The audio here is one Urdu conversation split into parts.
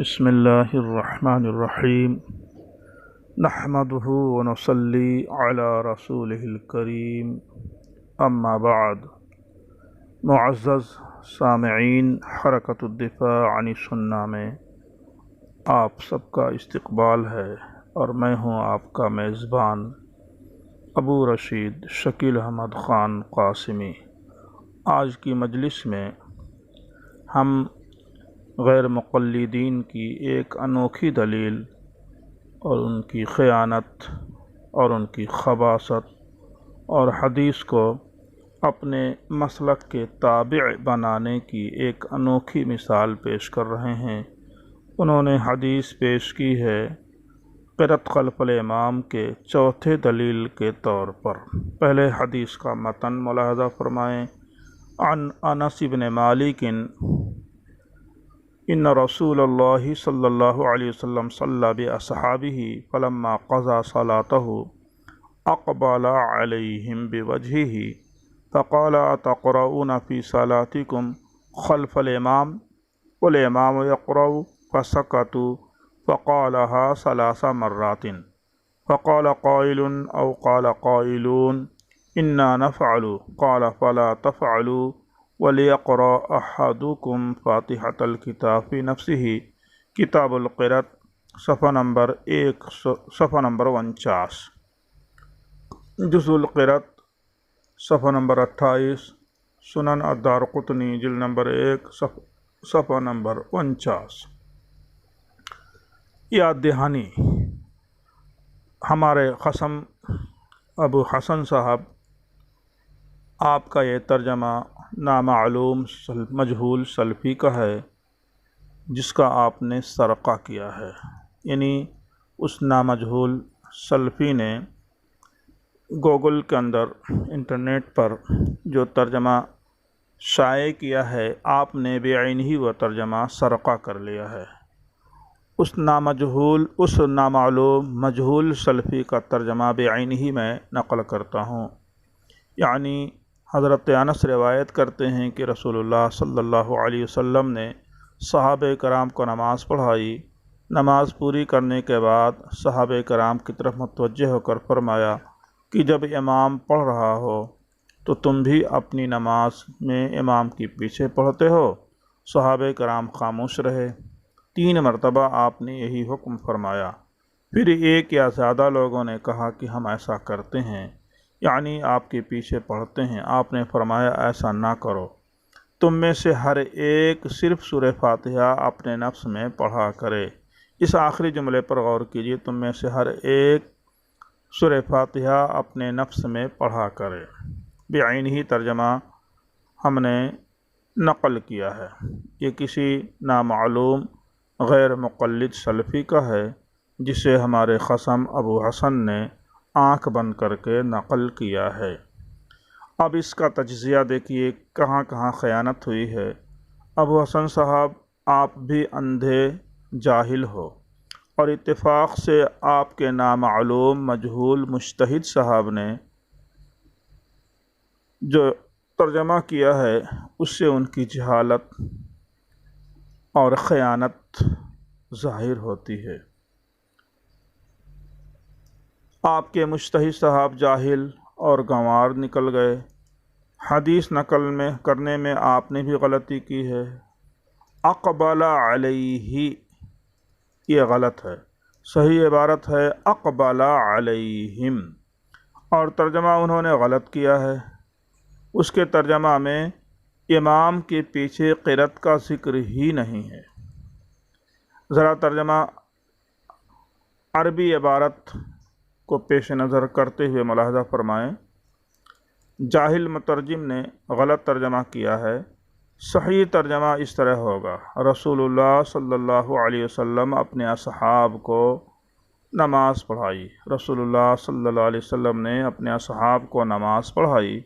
بسم اللہ الرحمن الرحیم نحمده ونصلی علی رسولہ الکریم اما بعد۔ معزز سامعین، حرکت الدفاع عن السنہ میں آپ سب کا استقبال ہے اور میں ہوں آپ کا میزبان ابو رشید شکیل احمد خان قاسمی۔ آج کی مجلس میں ہم غیر مقلدین کی ایک انوکھی دلیل اور ان کی خیانت اور ان کی خباثت اور حدیث کو اپنے مسلک کے تابع بنانے کی ایک انوکھی مثال پیش کر رہے ہیں۔ انہوں نے حدیث پیش کی ہے قرأت خلف الامام کے چوتھے دلیل کے طور پر۔ پہلے حدیث کا متن ملاحظہ فرمائیں۔ عن انس بن مالک ان رسول اللہ صلی اللہ علیہ وسلم صلی باصحابہ فلما قضى صلاته اقبل علیہم بوجہہ فقال اتقرؤون فی صلاتکم خلف الامام والامام یقرأ فسکتوا فقالها 3 مرات فقال قائل او قال قائلون انا نفعل قال فلا تفعلوا وَلْيَقْرَأْ أَحَدُكُمْ فَاتِحَةَ الْكِتَابِ فِي نَفْسِهِ کتاب القرأت صفحہ نمبر 49، جزء القرأت صفحہ نمبر 28، سنن الدارقطنی جلد نمبر 1 صفحہ نمبر 49۔ یاد دہانی، ہمارے قسم ابو حسن صاحب، آپ کا یہ ترجمہ نامعلوم مجہول سلفی کا ہے جس کا آپ نے سرقہ کیا ہے، یعنی اس نامجہول سلفی نے گوگل کے اندر انٹرنیٹ پر جو ترجمہ شائع کیا ہے آپ نے بعینہ وہ ترجمہ سرقہ کر لیا ہے۔ اس نامعلوم مجہول سلفی کا ترجمہ بعینہ میں نقل کرتا ہوں۔ یعنی حضرت انس روایت کرتے ہیں کہ رسول اللہ صلی اللہ علیہ وسلم نے صحابہ کرام کو نماز پڑھائی۔ نماز پوری کرنے کے بعد صحابہ کرام کی طرف متوجہ ہو کر فرمایا کہ جب امام پڑھ رہا ہو تو تم بھی اپنی نماز میں امام کے پیچھے پڑھتے ہو۔ صحابہ کرام خاموش رہے۔ 3 مرتبہ آپ نے یہی حکم فرمایا۔ پھر ایک یا زیادہ لوگوں نے کہا کہ ہم ایسا کرتے ہیں، یعنی آپ کے پیچھے پڑھتے ہیں۔ آپ نے فرمایا ایسا نہ کرو، تم میں سے ہر ایک صرف سورہ فاتحہ اپنے نفس میں پڑھا کرے۔ اس آخری جملے پر غور کیجیے، تم میں سے ہر ایک سورہ فاتحہ اپنے نفس میں پڑھا کرے۔ بعینہ ترجمہ ہم نے نقل کیا ہے، یہ کسی نامعلوم غیر مقلد سلفی کا ہے جسے ہمارے قسم ابو حسن نے آنکھ بند کر کے نقل کیا ہے۔ اب اس کا تجزیہ دیکھیے کہاں کہاں خیانت ہوئی ہے۔ ابو حسن صاحب، آپ بھی اندھے جاہل ہو، اور اتفاق سے آپ کے نامعلوم مجہول مجتہد صاحب نے جو ترجمہ کیا ہے اس سے ان کی جہالت اور خیانت ظاہر ہوتی ہے۔ آپ کے مجتہد صاحب جاہل اور گنوار نکل گئے۔ حدیث نقل کرنے میں آپ نے بھی غلطی کی ہے۔ اقبل علیہ یہ غلط ہے، صحیح عبارت ہے اقبل علیہم، اور ترجمہ انہوں نے غلط کیا ہے۔ اس کے ترجمہ میں امام کے پیچھے قرأت کا ذکر ہی نہیں ہے۔ ذرا ترجمہ عربی عبارت کو پیش نظر کرتے ہوئے ملاحظہ فرمائیں۔ جاہل مترجم نے غلط ترجمہ کیا ہے، صحیح ترجمہ اس طرح ہوگا: رسول اللہ صلی اللہ علیہ وسلم اپنے اصحاب کو نماز پڑھائی۔ رسول اللہ صلی اللہ علیہ وسلم نے اپنے اصحاب کو نماز پڑھائی۔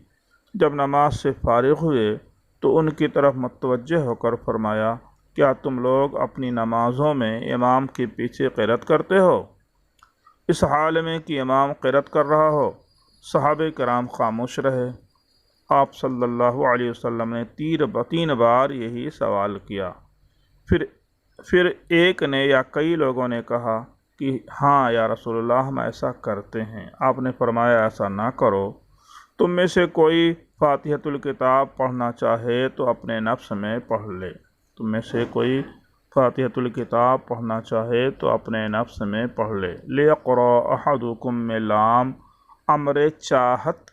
جب نماز سے فارغ ہوئے تو ان کی طرف متوجہ ہو کر فرمایا، کیا تم لوگ اپنی نمازوں میں امام کے پیچھے قرأت کرتے ہو؟ اس حال میں کہ امام قرأت کر رہا ہو۔ صحابہ کرام خاموش رہے۔ آپ صلی اللہ علیہ وسلم نے 3 بار یہی سوال کیا۔ پھر پھر ایک نے یا کئی لوگوں نے کہا کہ ہاں یا رسول اللہ ہم ایسا کرتے ہیں۔ آپ نے فرمایا ایسا نہ کرو، تم میں سے کوئی فاتحۃ الکتاب پڑھنا چاہے تو اپنے نفس میں پڑھ لے۔ تم میں سے کوئی فاتحۃ الکتاب پڑھنا چاہے تو اپنے نفس میں پڑھ لے۔ لیقرأ احدکم میں لام امر چاہت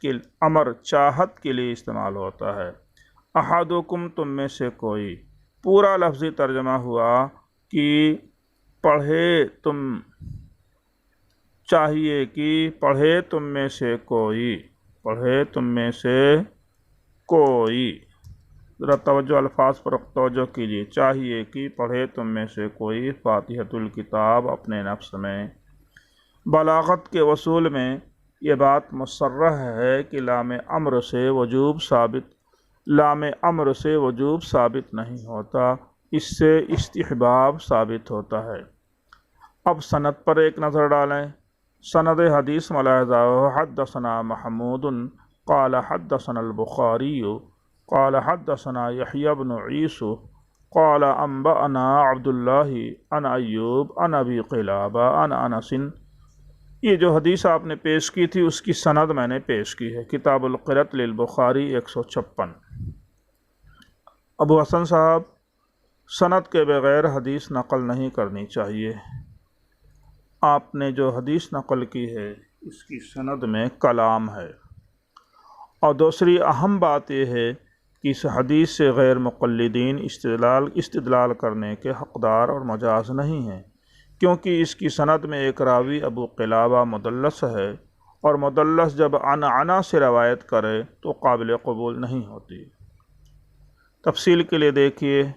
کے لیے استعمال ہوتا ہے۔ احدکم تم میں سے کوئی، پورا لفظی ترجمہ ہوا کہ پڑھے تم، چاہیے کہ پڑھے تم میں سے کوئی، پڑھے تم میں سے کوئی، ذرا توجہ الفاظ پر توجہ کیجیے، چاہیے کہ پڑھے تم میں سے کوئی فاتحۃ الکتاب اپنے نفس میں۔ بلاغت کے اصول میں یہ بات مصرح ہے کہ لام امر سے وجوب ثابت نہیں ہوتا، اس سے استحباب ثابت ہوتا ہے۔ اب سند پر ایک نظر ڈالیں۔ سند حدیث ملاحظہ: حدثنا محمود قال حدثنا البخاری قال حدثنا یحیی بن عیسو قال انبأنا عبد اللہ عن ایوب عن ابی قلابہ عن انس۔ یہ جو حدیث آپ نے پیش کی تھی اس کی سند میں نے پیش کی ہے، کتاب القرأۃ للبخاری 156۔ ابو حسن صاحب، سند کے بغیر حدیث نقل نہیں کرنی چاہیے۔ آپ نے جو حدیث نقل کی ہے اس کی سند میں کلام ہے، اور دوسری اہم بات یہ ہے کہ اس حدیث سے غیر مقلدین استدلال کرنے کے حقدار اور مجاز نہیں ہیں، کیونکہ اس کی سند میں ایک راوی ابو قلابہ مدلس ہے، اور مدلس جب عن سے روایت کرے تو قابل قبول نہیں ہوتی۔ تفصیل کے لیے دیکھیے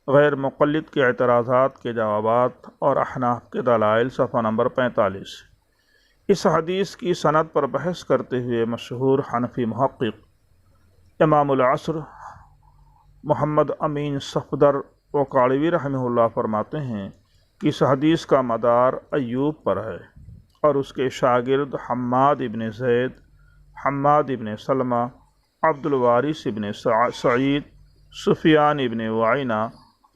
غیر مقلد کے اعتراضات کے جوابات اور احناف کے دلائل، صفحہ نمبر 45۔ اس حدیث کی سند پر بحث کرتے ہوئے مشہور حنفی محقق امام العصر محمد امین صفدر وقاڑوی رحمہ اللہ فرماتے ہیں کہ اس حدیث کا مدار ایوب پر ہے، اور اس کے شاگرد حماد ابن زید، حماد ابن سلمہ، عبد الوارث ابن سعید، سفیان ابن وعینہ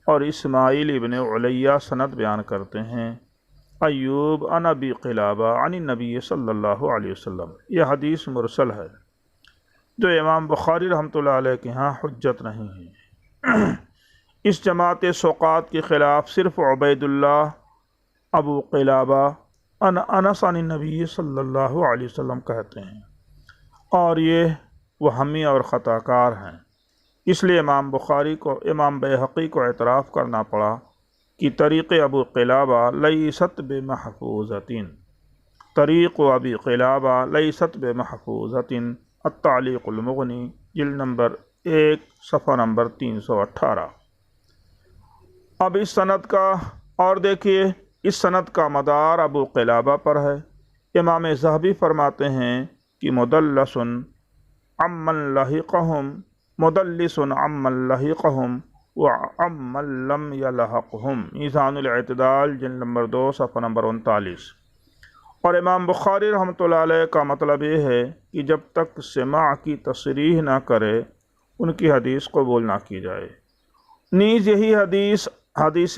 اور اسماعیل ابن علیہ سند بیان کرتے ہیں۔ ایوب عن ابی قلابہ عن النبی صلی اللہ علیہ وسلم، یہ حدیث مرسل ہے، جو امام بخاری رحمۃ اللہ علیہ کے ہاں حجت نہیں ہے۔ اس جماعت ثقات کے خلاف صرف عبید اللہ ابو قلابہ عن انس عن النبی صلی اللہ علیہ وسلم کہتے ہیں، اور یہ وہمی اور خطا کار ہیں، اس لیے امام بیہقی کو اعتراف کرنا پڑا کہ طریق ابو قلابہ لیست بمحفوظۃ، طریق ابی قلابہ لیست بمحفوظۃ، التعلیق المغنی، جلد نمبر 1 صفحہ نمبر 318۔ اب اس سند کا اور دیکھیے، اس سند کا مدار ابو قلابہ پر ہے۔ امام ذہبی فرماتے ہیں کہ مدلس عمن لحقہم وعمن لم یلحقہم، میزان الاعتدال، جلد نمبر 2 صفحہ نمبر 39۔ اور امام بخاری رحمۃ اللہ علیہ کا مطلب یہ ہے کہ جب تک سماع کی تصریح نہ کرے ان کی حدیث قبول نہ کی جائے۔ نیز یہی حدیث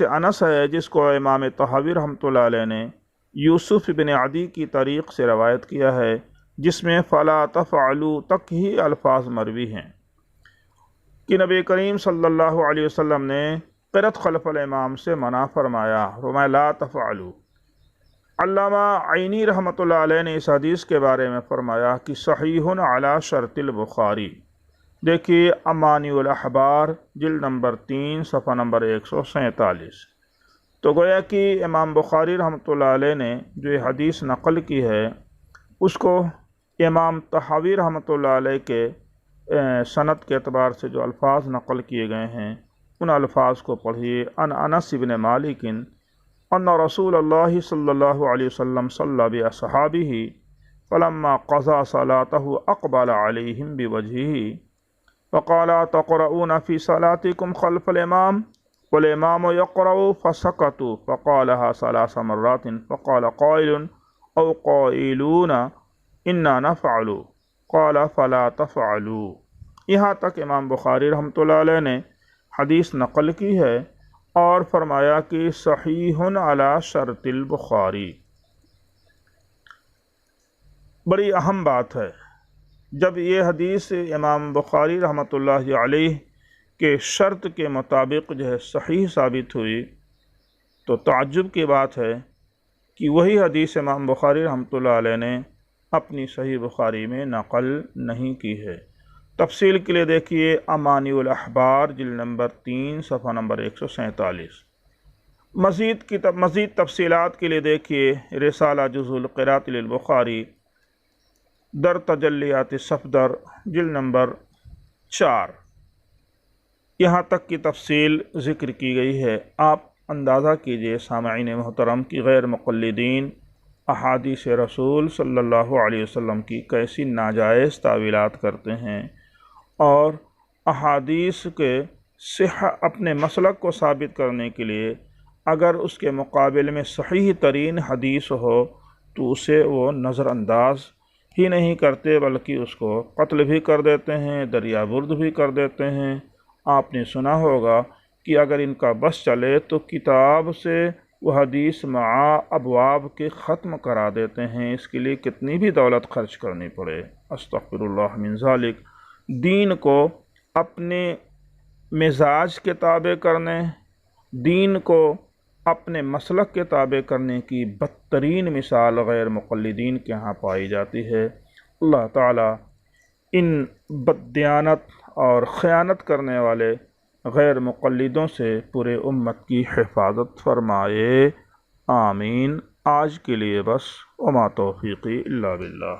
انس ہے جس کو امام طحاوی رحمۃ اللہ علیہ نے یوسف بن عدی کی طریق سے روایت کیا ہے، جس میں فلا تفعلوا تک ہی الفاظ مروی ہیں کہ نبی کریم صلی اللہ علیہ وسلم نے قرأت خلف الامام سے منع فرمایا لا تفعلوا۔ علامہ عینی رحمۃ اللہ علیہ نے اس حدیث کے بارے میں فرمایا کہ صحیح علی شرط البخاری، دیکھیے امانی الاحبار، جلد نمبر 3 صفحہ نمبر 147۔ تو گویا کہ امام بخاری رحمۃ اللہ علیہ نے جو یہ حدیث نقل کی ہے اس کو امام طحاوی رحمۃ اللہ علیہ کے سند کے اعتبار سے جو الفاظ نقل کیے گئے ہیں ان الفاظ کو پڑھیے۔ ان انس بن مالک ان رسول اللہ صلی اللہ علیہ وسلم صلی باصحابہ فلما قضى صلاته اقبل علیہم بوجہہ فقال تقرؤون في صلاتكم خلف الامام والامام يقرأ فسكتوا فقالها 3 مرات فقال قائل او قائلون انا نفعل قال فلا تفعلوا۔ یہاں تک امام بخاری رحمۃ اللہ علیہ نے حدیث نقل کی ہے، اور فرمایا کہ صحیح علی شرط البخاری۔ بڑی اہم بات ہے، جب یہ حدیث امام بخاری رحمۃ اللہ علیہ کے شرط کے مطابق صحیح ثابت ہوئی تو تعجب کی بات ہے کہ وہی حدیث امام بخاری رحمۃ اللہ علیہ نے اپنی صحیح بخاری میں نقل نہیں کی ہے۔ تفصیل کے لیے دیکھیے امانی الاحبار جلد نمبر 3 صفحہ نمبر 147۔ مزید تفصیلات کے لیے دیکھیے رسالہ جزء القراءۃ للبخاری در تجلیات صفدر جلد نمبر 4، یہاں تک کی تفصیل ذکر کی گئی ہے۔ آپ اندازہ کیجئے سامعین محترم کی غیر مقلدین احادیث رسول صلی اللہ علیہ وسلم کی کیسی ناجائز تعویلات کرتے ہیں، اور احادیث کے اپنے مسلک کو ثابت کرنے کے لیے اگر اس کے مقابل میں صحیح ترین حدیث ہو تو اسے وہ نظر انداز ہی نہیں کرتے بلکہ اس کو قتل بھی کر دیتے ہیں، دریابرد بھی کر دیتے ہیں۔ آپ نے سنا ہوگا کہ اگر ان کا بس چلے تو کتاب سے وہ حدیث مع ابواب کے ختم کرا دیتے ہیں، اس کے لیے کتنی بھی دولت خرچ کرنی پڑے۔ استغفر اللہ من ذالک۔ دین کو اپنے مزاج کے تابع کرنے، دین کو اپنے مسلک کے تابع کرنے کی بدترین مثال غیر مقلدین کے ہاں پائی جاتی ہے۔ اللہ تعالیٰ ان بددیانت اور خیانت کرنے والے غیر مقلدوں سے پورے امت کی حفاظت فرمائے، آمین۔ آج کے لیے بس، وما توفیقی الا باللہ۔